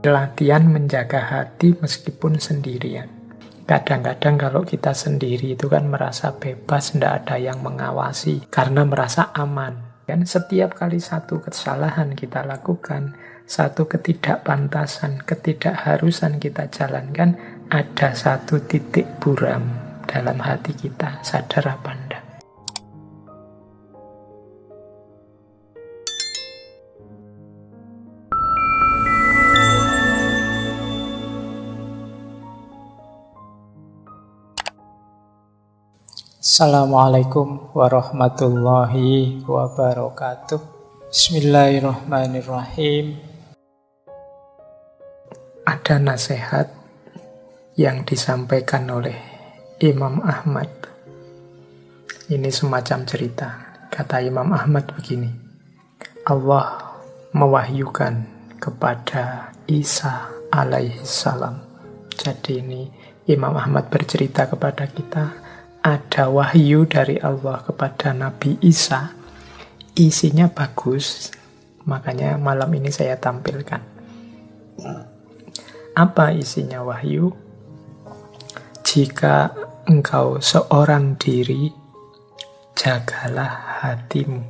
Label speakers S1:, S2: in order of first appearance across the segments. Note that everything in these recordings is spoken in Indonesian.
S1: Latihan menjaga hati meskipun sendirian. Kadang-kadang kalau kita sendiri itu kan merasa bebas, tidak ada yang mengawasi, karena merasa aman. Kan setiap kali satu kesalahan kita lakukan, satu ketidakpantasan, ketidakharusan kita jalankan, ada satu titik buram dalam hati kita. Sadar apa enggak? Assalamualaikum warahmatullahi wabarakatuh. Bismillahirrahmanirrahim. Ada nasihat yang disampaikan oleh Imam Ahmad. Ini semacam cerita. Kata Imam Ahmad begini, Allah mewahyukan kepada Isa alaihissalam. Jadi ini Imam Ahmad bercerita kepada kita, ada wahyu dari Allah kepada Nabi Isa. Isinya bagus, makanya malam ini saya tampilkan. Apa isinya wahyu? Jika engkau seorang diri, jagalah hatimu.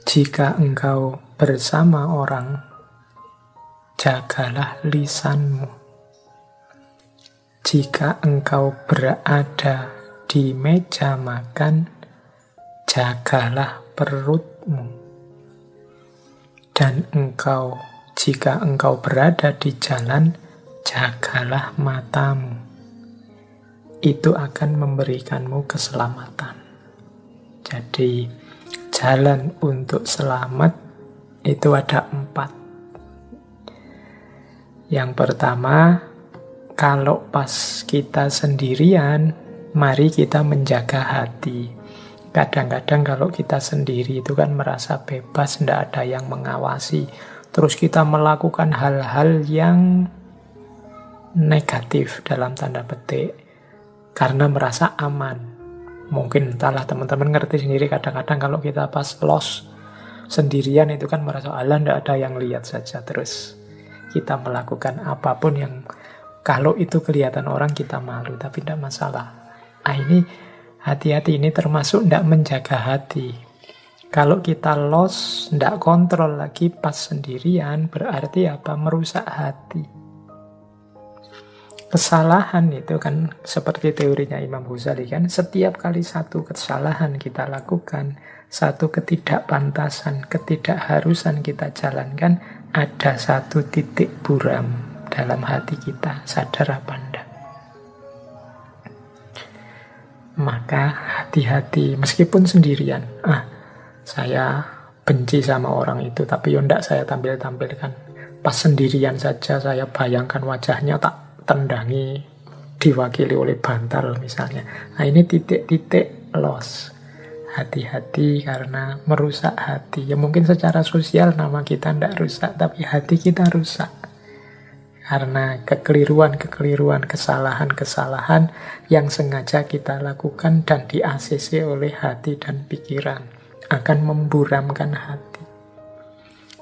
S1: Jika engkau bersama orang, jagalah lisanmu. Jika engkau berada di meja makan, jagalah perutmu. Dan jika engkau berada di jalan, jagalah matamu. Itu akan memberikanmu keselamatan. Jadi, jalan untuk selamat itu ada 4. Yang pertama, kalau pas kita sendirian, mari kita menjaga hati. Kadang-kadang kalau kita sendiri itu kan merasa bebas, tidak ada yang mengawasi. Terus kita melakukan hal-hal yang negatif dalam tanda petik, karena merasa aman. Mungkin entahlah, teman-teman ngerti sendiri, kadang-kadang kalau kita pas lost sendirian itu kan merasa, alah tidak ada yang lihat saja. Terus kita melakukan apapun yang kalau itu kelihatan orang kita malu, tapi tidak masalah. Ini hati-hati, ini termasuk tidak menjaga hati. Kalau kita lost, tidak kontrol lagi pas sendirian, berarti apa? Merusak hati. Kesalahan itu kan seperti teorinya Imam Ghazali kan, setiap kali satu kesalahan kita lakukan, satu ketidakpantasan, ketidakharusan kita jalankan, ada satu titik buram dalam hati kita. Sadar apa enggak? Maka hati-hati meskipun sendirian. Saya benci sama orang itu, tapi enggak saya tampilkan. Pas sendirian saja saya bayangkan wajahnya, tak tendangi, diwakili oleh bantal misalnya. Ini titik-titik loss. Hati-hati karena merusak hati. Ya mungkin secara sosial nama kita enggak rusak, tapi hati kita rusak. Karena kekeliruan-kekeliruan, kesalahan-kesalahan yang sengaja kita lakukan dan di-ACC oleh hati dan pikiran akan memburamkan hati.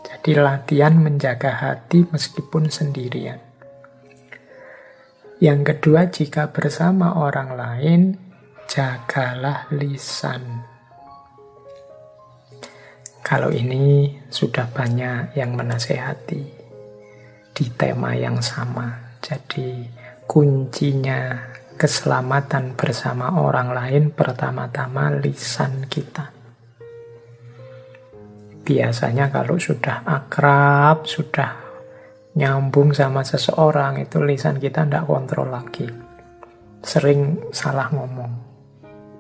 S1: Jadi latihan menjaga hati meskipun sendirian. Yang kedua, jika bersama orang lain, jagalah lisan. Kalau ini sudah banyak yang menasehati di tema yang sama. Jadi kuncinya keselamatan bersama orang lain pertama-tama lisan kita. Biasanya kalau sudah akrab, sudah nyambung sama seseorang, itu lisan kita tidak kontrol lagi. Sering salah ngomong.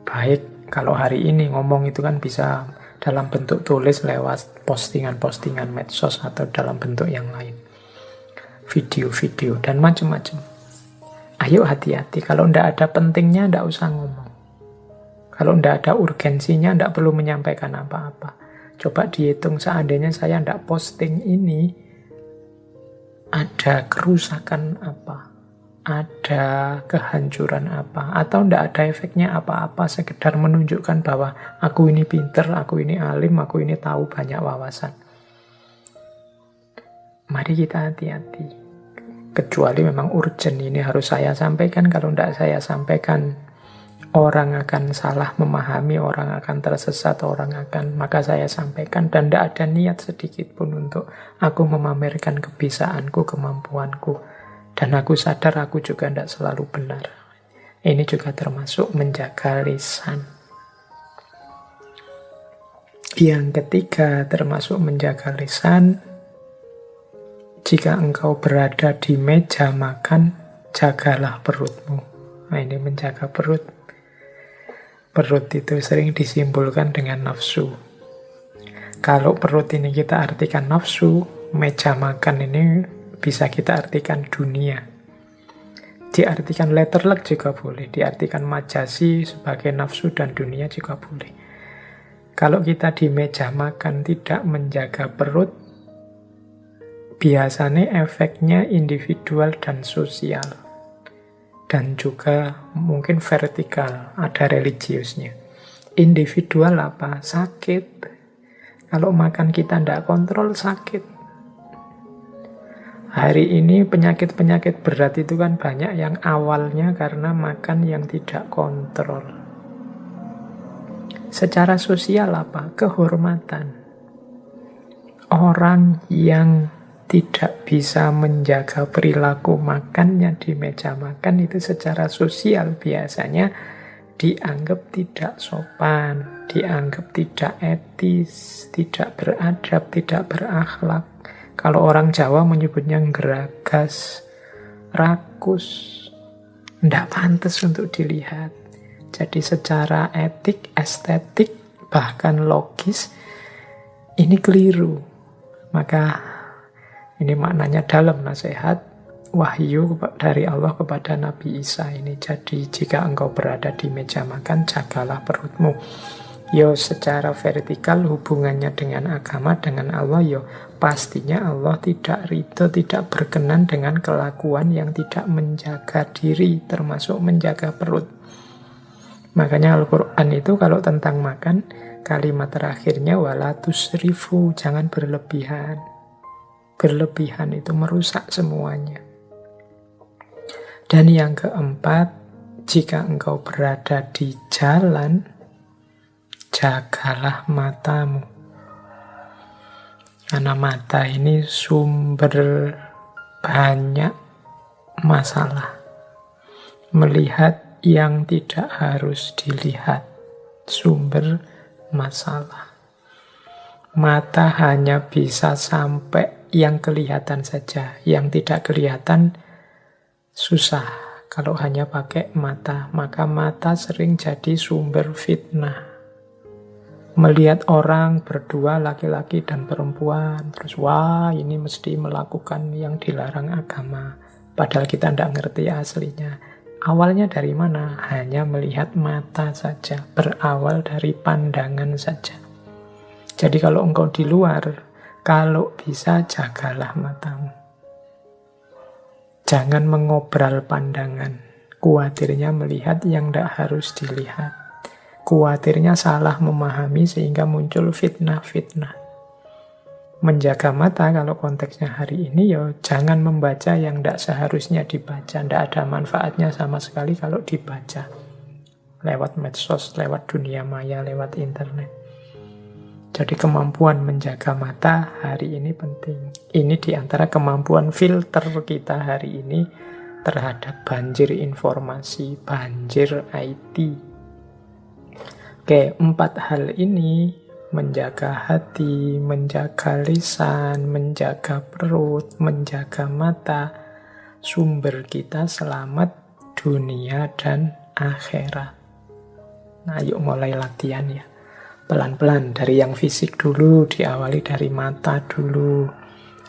S1: Baik kalau hari ini ngomong itu kan bisa dalam bentuk tulis lewat postingan-postingan medsos atau dalam bentuk yang lain. Video-video dan macam-macam. Ayo hati-hati, kalau tidak ada pentingnya tidak usah ngomong. Kalau tidak ada urgensinya tidak perlu menyampaikan apa-apa. Coba dihitung, seandainya saya tidak posting ini, ada kerusakan apa? Ada kehancuran apa? Atau tidak ada efeknya apa-apa, sekedar menunjukkan bahwa aku ini pinter, aku ini alim, aku ini tahu banyak wawasan. Mari kita hati-hati. Kecuali memang urgent, ini harus saya sampaikan. Kalau tidak saya sampaikan, orang akan salah memahami, orang akan tersesat, maka saya sampaikan. Dan tidak ada niat sedikit pun untuk aku memamerkan kebisaanku, kemampuanku. Dan aku sadar aku juga tidak selalu benar. Ini juga termasuk menjaga lisan. Yang ketiga termasuk menjaga lisan, jika engkau berada di meja makan, jagalah perutmu. Nah, ini menjaga perut. Perut itu sering disimbolkan dengan nafsu. Kalau perut ini kita artikan nafsu, meja makan ini bisa kita artikan dunia. Diartikan letterlek juga boleh, diartikan majasi sebagai nafsu dan dunia juga boleh. Kalau kita di meja makan tidak menjaga perut, biasanya efeknya individual dan sosial. Dan juga mungkin vertikal, ada religiusnya. Individual apa? Sakit. Kalau makan kita tidak kontrol, sakit. Hari ini penyakit-penyakit berat itu kan banyak yang awalnya karena makan yang tidak kontrol. Secara sosial apa? Kehormatan. Orang yang tidak bisa menjaga perilaku makannya di meja makan itu secara sosial biasanya dianggap tidak sopan, dianggap tidak etis, tidak beradab, tidak berakhlak. Kalau orang Jawa menyebutnya geragas, rakus, tidak pantas untuk dilihat. Jadi secara etik, estetik, bahkan logis, ini keliru. Maka ini maknanya dalam nasihat wahyu dari Allah kepada Nabi Isa ini. Jadi jika engkau berada di meja makan, jagalah perutmu. Yo secara vertikal hubungannya dengan agama, dengan Allah, yo pastinya Allah tidak ridho, tidak berkenan dengan kelakuan yang tidak menjaga diri, termasuk menjaga perut. Makanya Al-Quran itu kalau tentang makan, kalimat terakhirnya wala tusrifu, jangan berlebihan. Berlebihan itu merusak semuanya. Dan yang keempat, jika engkau berada di jalan, jagalah matamu. Karena mata ini sumber banyak masalah. Melihat yang tidak harus dilihat, sumber masalah. Mata hanya bisa sampai yang kelihatan saja, yang tidak kelihatan susah. Kalau hanya pakai mata, maka mata sering jadi sumber fitnah. Melihat orang berdua, laki-laki dan perempuan, terus wah ini mesti melakukan yang dilarang agama. Padahal kita tidak ngerti aslinya. Awalnya dari mana? Hanya melihat mata saja, berawal dari pandangan saja. Jadi kalau engkau di luar, kalau bisa jagalah matamu. Jangan mengobral pandangan. Kuatirnya melihat yang tidak harus dilihat. Kuatirnya salah memahami sehingga muncul fitnah-fitnah. Menjaga mata kalau konteksnya hari ini, ya jangan membaca yang tidak seharusnya dibaca. Tidak ada manfaatnya sama sekali kalau dibaca. Lewat medsos, lewat dunia maya, lewat internet. Jadi kemampuan menjaga mata hari ini penting. Ini diantara kemampuan filter kita hari ini terhadap banjir informasi, banjir IT. Oke, 4 hal ini, menjaga hati, menjaga lisan, menjaga perut, menjaga mata, sumber kita selamat dunia dan akhirat. Nah, yuk mulai latihan ya. Pelan-pelan dari yang fisik dulu, diawali dari mata dulu.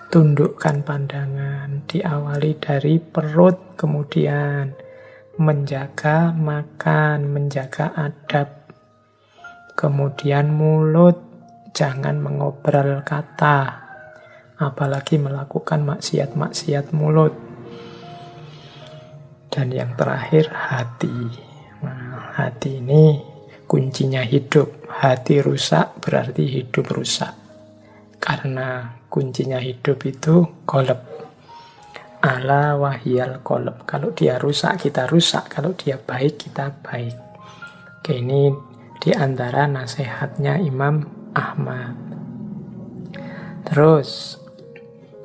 S1: Tundukkan pandangan, diawali dari perut, kemudian menjaga makan, menjaga adab. Kemudian mulut, jangan mengobrol kata, apalagi melakukan maksiat-maksiat mulut. Dan yang terakhir, hati. Nah, hati ini kuncinya hidup. Hati rusak berarti hidup rusak. Karena kuncinya hidup itu qalb. Ala wahyal qalb. Kalau dia rusak, kita rusak. Kalau dia baik, kita baik. Oke, ini di antara nasihatnya Imam Ahmad. Terus,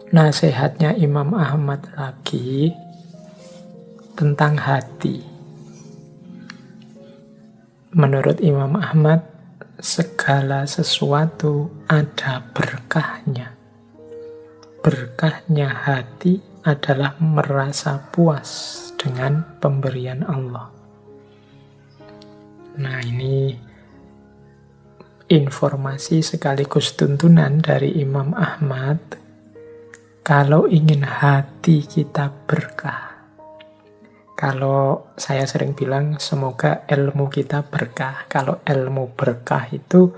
S1: nasihatnya Imam Ahmad lagi tentang hati. Menurut Imam Ahmad, segala sesuatu ada berkahnya. Berkahnya hati adalah merasa puas dengan pemberian Allah. Nah, ini informasi sekaligus tuntunan dari Imam Ahmad. Kalau ingin hati kita berkah, kalau saya sering bilang semoga ilmu kita berkah. Kalau ilmu berkah itu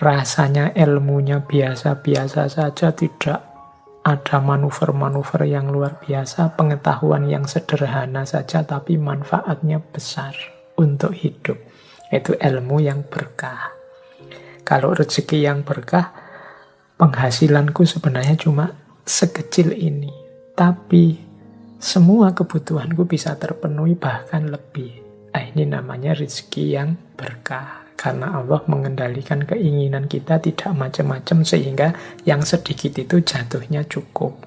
S1: rasanya ilmunya biasa-biasa saja, tidak ada manuver-manuver yang luar biasa, pengetahuan yang sederhana saja, tapi manfaatnya besar untuk hidup. Itu ilmu yang berkah. Kalau rezeki yang berkah, penghasilanku sebenarnya cuma sekecil ini, tapi semua kebutuhanku bisa terpenuhi bahkan lebih. Nah, ini namanya rezeki yang berkah. Karena Allah mengendalikan keinginan kita tidak macam-macam sehingga yang sedikit itu jatuhnya cukup.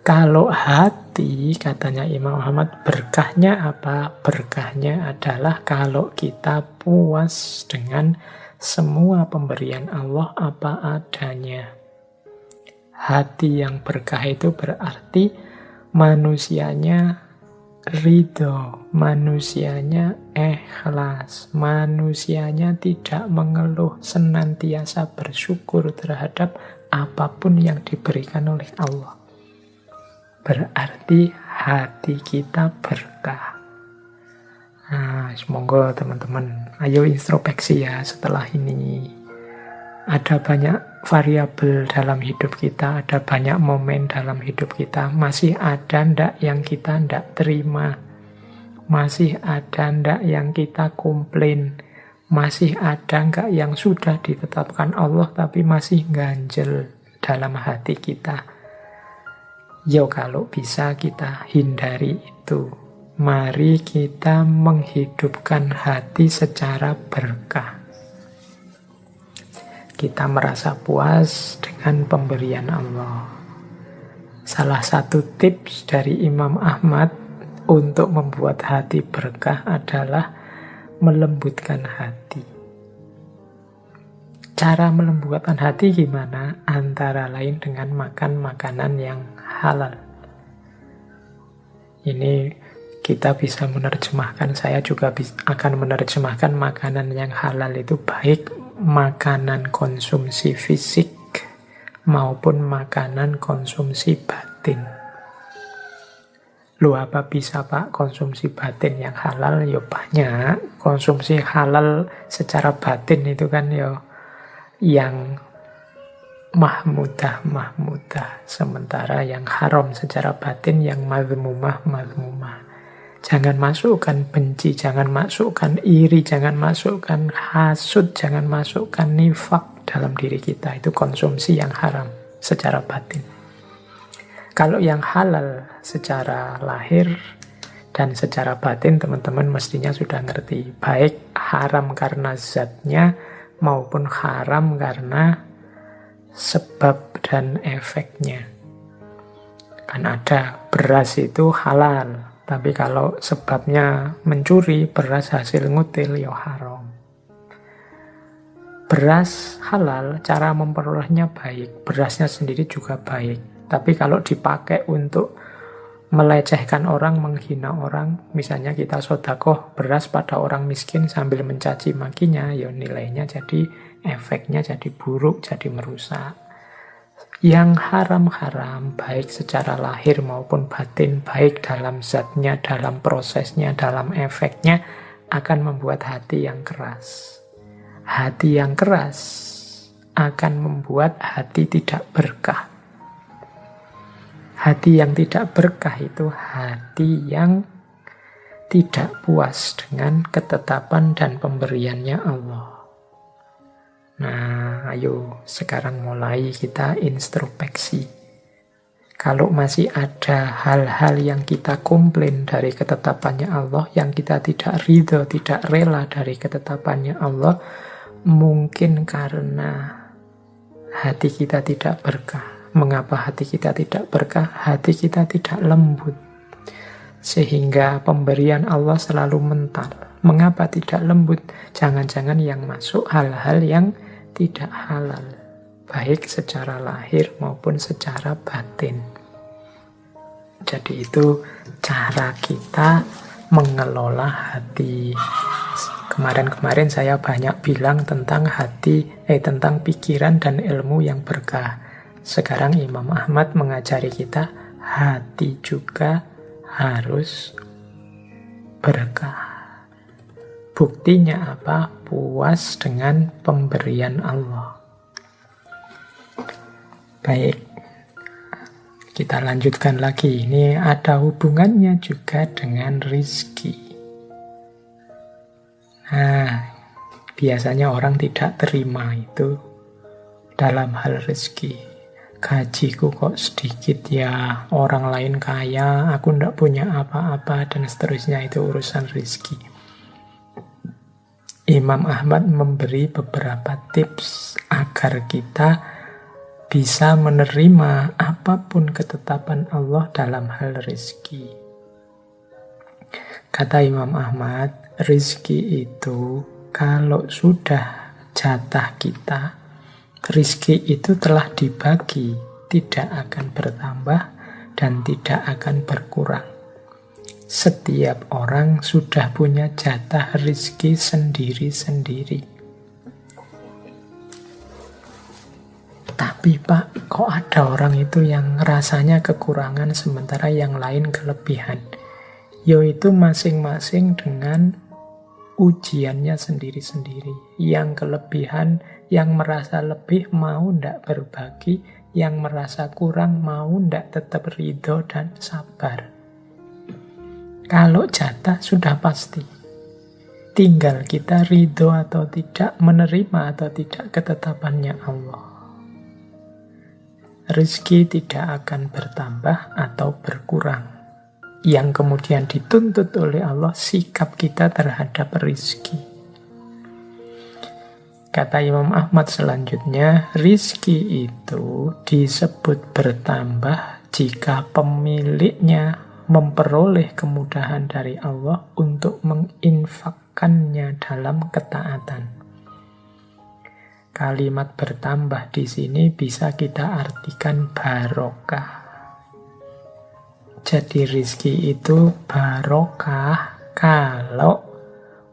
S1: Kalau hati, katanya Imam Ahmad, berkahnya apa? Berkahnya adalah kalau kita puas dengan semua pemberian Allah apa adanya. Hati yang berkah itu berarti manusianya ridho, manusianya ikhlas, manusianya tidak mengeluh, senantiasa bersyukur terhadap apapun yang diberikan oleh Allah. Berarti hati kita berkah. Nah, semoga teman-teman, ayo introspeksi ya setelah ini. Ada banyak variabel dalam hidup kita, ada banyak momen dalam hidup kita. Masih ada ndak yang kita ndak terima? Masih ada ndak yang kita komplain? Masih ada nggak yang sudah ditetapkan Allah tapi masih ganjel dalam hati kita? Yo, kalau bisa kita hindari itu. Mari kita menghidupkan hati secara berkah. Kita merasa puas dengan pemberian Allah. Salah satu tips dari Imam Ahmad untuk membuat hati berkah adalah melembutkan hati. Cara melembutkan hati gimana? Antara lain dengan makan makanan yang halal. Ini kita bisa menerjemahkan, saya juga akan menerjemahkan makanan yang halal itu baik makanan konsumsi fisik maupun makanan konsumsi batin. Loh, apa bisa Pak konsumsi batin yang halal? Ya banyak. Konsumsi halal secara batin itu kan ya yang mahmudah. Sementara yang haram secara batin yang mazmumah. Jangan masukkan benci, jangan masukkan iri, jangan masukkan hasud, jangan masukkan nifak dalam diri kita. Itu konsumsi yang haram secara batin. Kalau yang halal secara lahir dan secara batin, teman-teman mestinya sudah ngerti. Baik haram karena zatnya maupun haram karena sebab dan efeknya. Kan ada beras itu halal, tapi kalau sebabnya mencuri, beras hasil ngutil, ya haram. Beras halal, cara memperolehnya baik. Berasnya sendiri juga baik. Tapi kalau dipakai untuk melecehkan orang, menghina orang, misalnya kita sedekah beras pada orang miskin sambil mencaci makinya, ya nilainya jadi, efeknya jadi buruk, jadi merusak. Yang haram-haram, baik secara lahir maupun batin, baik dalam zatnya, dalam prosesnya, dalam efeknya, akan membuat hati yang keras. Hati yang keras akan membuat hati tidak berkah. Hati yang tidak berkah itu hati yang tidak puas dengan ketetapan dan pemberiannya Allah. Nah, ayo sekarang mulai kita introspeksi. Kalau masih ada hal-hal yang kita komplain dari ketetapannya Allah, yang kita tidak ridho, tidak rela dari ketetapannya Allah, mungkin karena hati kita tidak berkah. Mengapa hati kita tidak berkah? Hati kita tidak lembut. Sehingga pemberian Allah selalu mental. Mengapa tidak lembut? Jangan-jangan yang masuk hal-hal yang tidak halal, baik secara lahir maupun secara batin. Jadi itu cara kita mengelola hati. Kemarin-kemarin saya banyak bilang tentang hati, tentang pikiran dan ilmu yang berkah. Sekarang Imam Ahmad mengajari kita hati juga harus berkah. Buktinya apa? Puas dengan pemberian Allah. Baik, kita lanjutkan lagi. Ini ada hubungannya juga dengan rizki. Nah, biasanya orang tidak terima itu dalam hal rizki. Gajiku kok sedikit ya, orang lain kaya, aku ndak punya apa-apa, dan seterusnya. Itu urusan rizki. Imam Ahmad memberi beberapa tips agar kita bisa menerima apapun ketetapan Allah dalam hal rizki. Kata Imam Ahmad, rizki itu kalau sudah jatah kita, rizki itu telah dibagi, tidak akan bertambah dan tidak akan berkurang. Setiap orang sudah punya jatah rizki sendiri-sendiri. Tapi Pak, kok ada orang itu yang rasanya kekurangan sementara yang lain kelebihan? Yaitu masing-masing dengan ujiannya sendiri-sendiri. Yang kelebihan, yang merasa lebih mau ndak berbagi, yang merasa kurang mau ndak tetap ridho dan sabar. Kalau jatah sudah pasti. Tinggal kita ridho atau tidak, menerima atau tidak ketetapannya Allah. Rizki tidak akan bertambah atau berkurang. Yang kemudian dituntut oleh Allah sikap kita terhadap rizki. Kata Imam Ahmad selanjutnya, rizki itu disebut bertambah jika pemiliknya memperoleh kemudahan dari Allah untuk menginfakkannya dalam ketaatan. Kalimat bertambah di sini bisa kita artikan barokah. Jadi rizki itu barokah kalau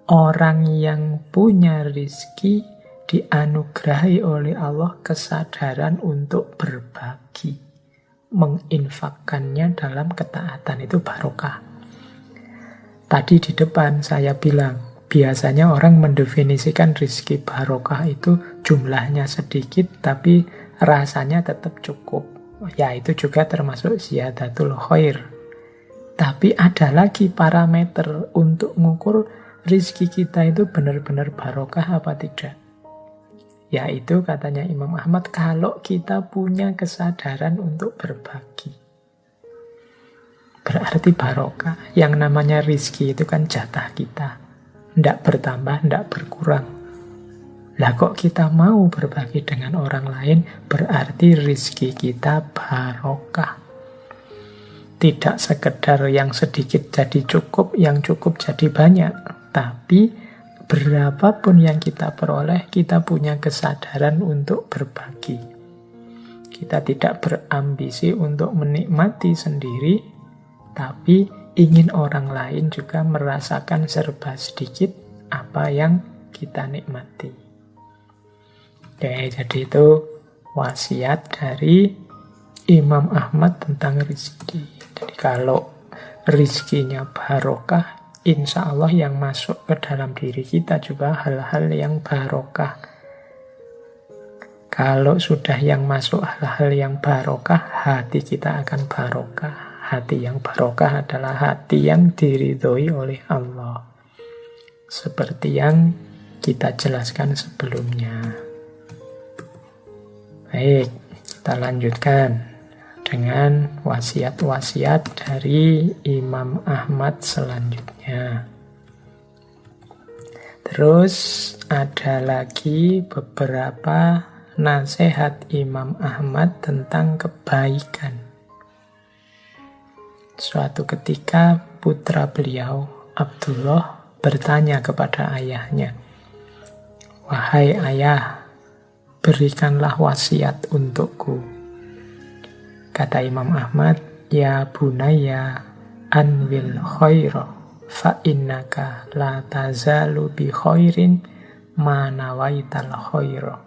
S1: orang yang punya rizki dianugerahi oleh Allah kesadaran untuk berbagi. Menginfakkannya dalam ketaatan, itu barokah. Tadi di depan saya bilang, biasanya orang mendefinisikan rizki barokah itu jumlahnya sedikit tapi rasanya tetap cukup. Ya itu juga termasuk ziyadatul khair. Tapi ada lagi parameter untuk mengukur rizki kita itu benar-benar barokah apa tidak. Yaitu katanya Imam Ahmad, kalau kita punya kesadaran untuk berbagi. Berarti barokah. Yang namanya rizki itu kan jatah kita. Ndak bertambah, ndak berkurang. Lah kok kita mau berbagi dengan orang lain, berarti rizki kita barokah. Tidak sekedar yang sedikit jadi cukup, yang cukup jadi banyak. Tapi berapapun yang kita peroleh, kita punya kesadaran untuk berbagi. Kita tidak berambisi untuk menikmati sendiri, tapi ingin orang lain juga merasakan serba sedikit apa yang kita nikmati. Oke, jadi itu wasiat dari Imam Ahmad tentang rizki. Jadi kalau rizkinya barokah, insya Allah yang masuk ke dalam diri kita juga hal-hal yang barokah. Kalau sudah yang masuk hal-hal yang barokah, hati kita akan barokah. Hati yang barokah adalah hati yang diridhoi oleh Allah. Seperti yang kita jelaskan sebelumnya. Baik, kita lanjutkan dengan wasiat-wasiat dari Imam Ahmad selanjutnya. Terus ada lagi beberapa nasihat Imam Ahmad tentang kebaikan. Suatu ketika putra beliau, Abdullah, bertanya kepada ayahnya, "Wahai ayah, berikanlah wasiat untukku." Kata Imam Ahmad, "Ya bunaya anwil khaira fa innaka la tazalu bi khairin ma nawaital khaira."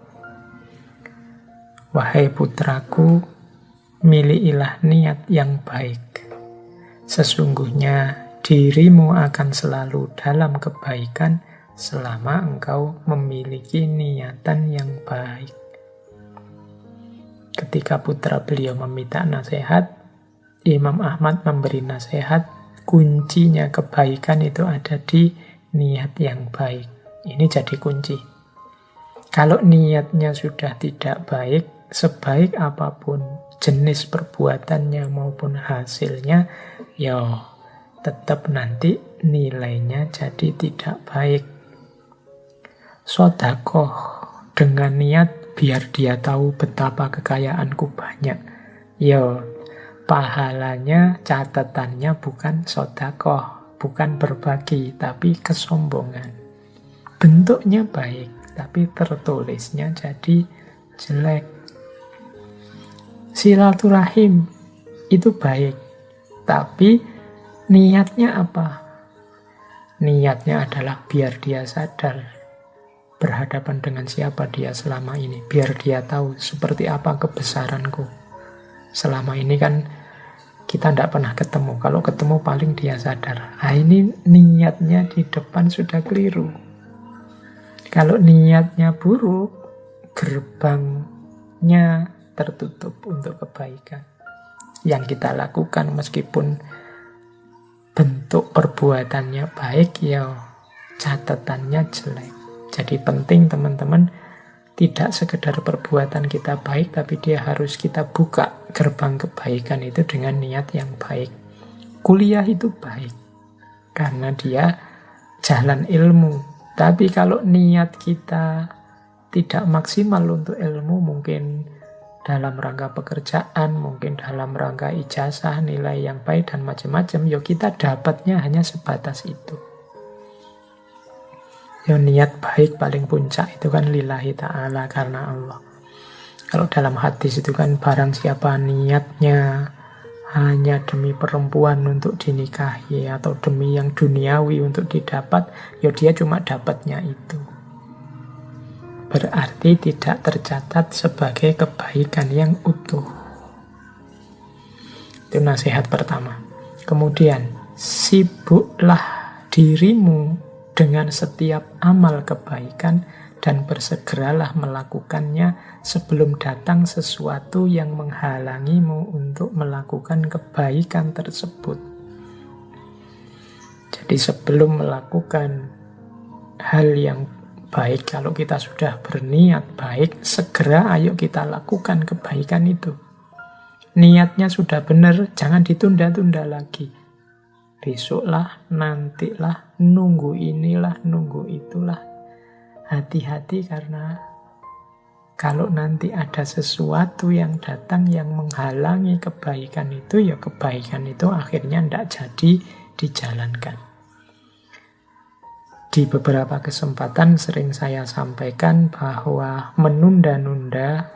S1: Wahai putraku, milikilah niat yang baik. Sesungguhnya dirimu akan selalu dalam kebaikan selama engkau memiliki niatan yang baik. Ketika putra beliau meminta nasihat, Imam Ahmad memberi nasihat, kuncinya kebaikan itu ada di niat yang baik. Ini jadi kunci. Kalau niatnya sudah tidak baik, sebaik apapun jenis perbuatannya maupun hasilnya, ya tetap nanti nilainya jadi tidak baik. Sedekah dengan niat biar dia tahu betapa kekayaanku banyak. Ya, pahalanya, catatannya bukan sedekah, bukan berbagi, tapi kesombongan. Bentuknya baik, tapi tertulisnya jadi jelek. Silaturahim itu baik, tapi niatnya apa? Niatnya adalah biar dia sadar berhadapan dengan siapa dia selama ini, biar dia tahu seperti apa kebesaranku. Selama ini kan kita tidak pernah ketemu, kalau ketemu paling dia sadar. Nah, ini niatnya di depan sudah keliru. Kalau niatnya buruk, gerbangnya tertutup untuk kebaikan. Yang kita lakukan meskipun bentuk perbuatannya baik, ya catatannya jelek. Jadi penting teman-teman, tidak sekedar perbuatan kita baik, tapi dia harus kita buka gerbang kebaikan itu dengan niat yang baik. Kuliah itu baik, karena dia jalan ilmu. Tapi kalau niat kita tidak maksimal untuk ilmu, mungkin dalam rangka pekerjaan, mungkin dalam rangka ijazah, nilai yang baik dan macam-macam, ya kita dapatnya hanya sebatas itu. Ya niat baik paling puncak itu kan lillahi ta'ala, karena Allah. Kalau dalam hadis itu kan barang siapa niatnya hanya demi perempuan untuk dinikahi atau demi yang duniawi untuk didapat, ya dia cuma dapatnya itu. Berarti tidak tercatat sebagai kebaikan yang utuh. Itu nasihat pertama. Kemudian, sibuklah dirimu dengan setiap amal kebaikan dan bersegeralah melakukannya sebelum datang sesuatu yang menghalangimu untuk melakukan kebaikan tersebut. Jadi sebelum melakukan hal yang baik, kalau kita sudah berniat baik, segera ayo kita lakukan kebaikan itu. Niatnya sudah benar, jangan ditunda-tunda lagi. Besoklah, nantilah, nunggu inilah, nunggu itulah. Hati-hati, karena kalau nanti ada sesuatu yang datang yang menghalangi kebaikan itu, ya kebaikan itu akhirnya tidak jadi dijalankan. Di beberapa kesempatan sering saya sampaikan bahwa menunda-nunda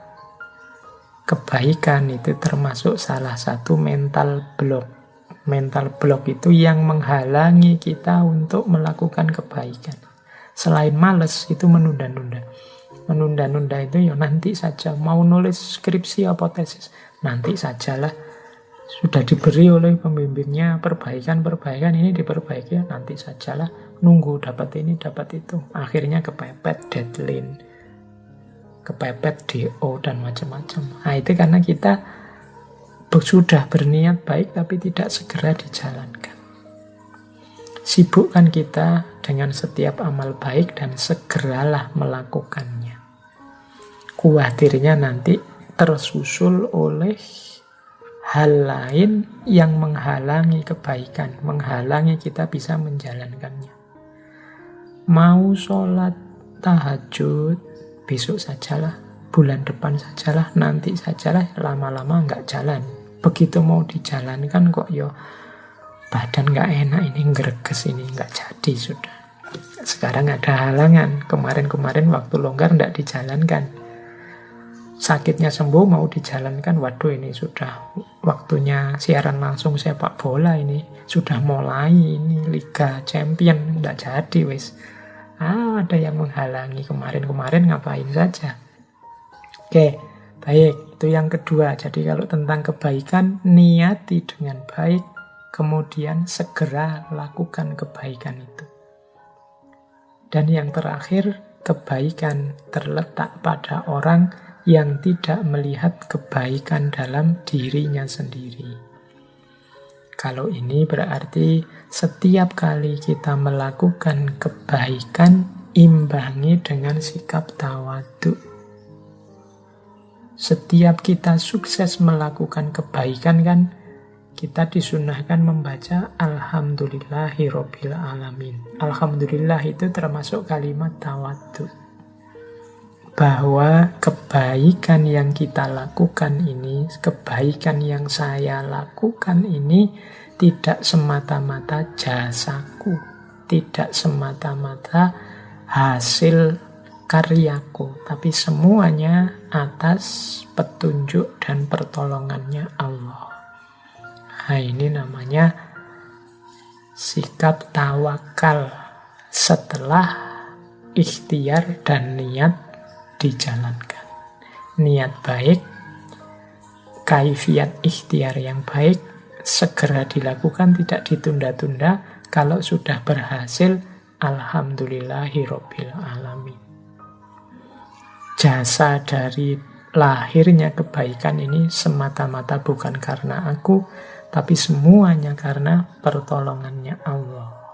S1: kebaikan itu termasuk salah satu mental block. Mental block itu yang menghalangi kita untuk melakukan kebaikan. Selain males, itu menunda-nunda. Menunda-nunda itu ya nanti saja. Mau nulis skripsi apa tesis, nanti sajalah. Sudah diberi oleh pembimbingnya perbaikan ini diperbaiki, nanti sajalah. Nunggu dapat ini, dapat itu. Akhirnya kepepet deadline, kepepet DO, dan macam-macam. Nah, itu karena kita sudah berniat baik tapi tidak segera dijalankan. Sibukkan kita dengan setiap amal baik dan segeralah melakukannya. Khawatirnya nanti tersusul oleh hal lain yang menghalangi kebaikan, menghalangi kita bisa menjalankannya. Mau sholat tahajud, besok sajalah, bulan depan sajalah, nanti sajalah, lama-lama nggak jalan. Begitu mau dijalankan kok badan nggak enak ini, greges ini, nggak jadi sudah. Sekarang ada halangan, kemarin-kemarin waktu longgar nggak dijalankan. Sakitnya sembuh mau dijalankan, waduh ini sudah waktunya siaran langsung sepak bola ini. Sudah mulai ini Liga Champion, nggak jadi wis. Ada yang menghalangi, kemarin-kemarin ngapain saja. Oke, baik, itu yang kedua. Jadi kalau tentang kebaikan, niati dengan baik, kemudian segera lakukan kebaikan itu. Dan yang terakhir, kebaikan terletak pada orang yang tidak melihat kebaikan dalam dirinya sendiri. Kalau ini berarti setiap kali kita melakukan kebaikan, imbangi dengan sikap tawadhu. Setiap kita sukses melakukan kebaikan kan, kita disunahkan membaca Alhamdulillahirabbil alamin. Alhamdulillah itu termasuk kalimat tawadhu. Bahwa kebaikan yang kita lakukan ini, kebaikan yang saya lakukan ini tidak semata-mata jasaku, tidak semata-mata hasil karyaku, tapi semuanya atas petunjuk dan pertolongannya Allah. Nah, ini namanya sikap tawakal setelah ikhtiar dan niat dijalankan. Niat baik, kaifiat ikhtiar yang baik, segera dilakukan, tidak ditunda-tunda. Kalau sudah berhasil, alhamdulillahirabbil alamin. Jasa dari lahirnya kebaikan ini semata-mata bukan karena aku, tapi semuanya karena pertolongannya Allah.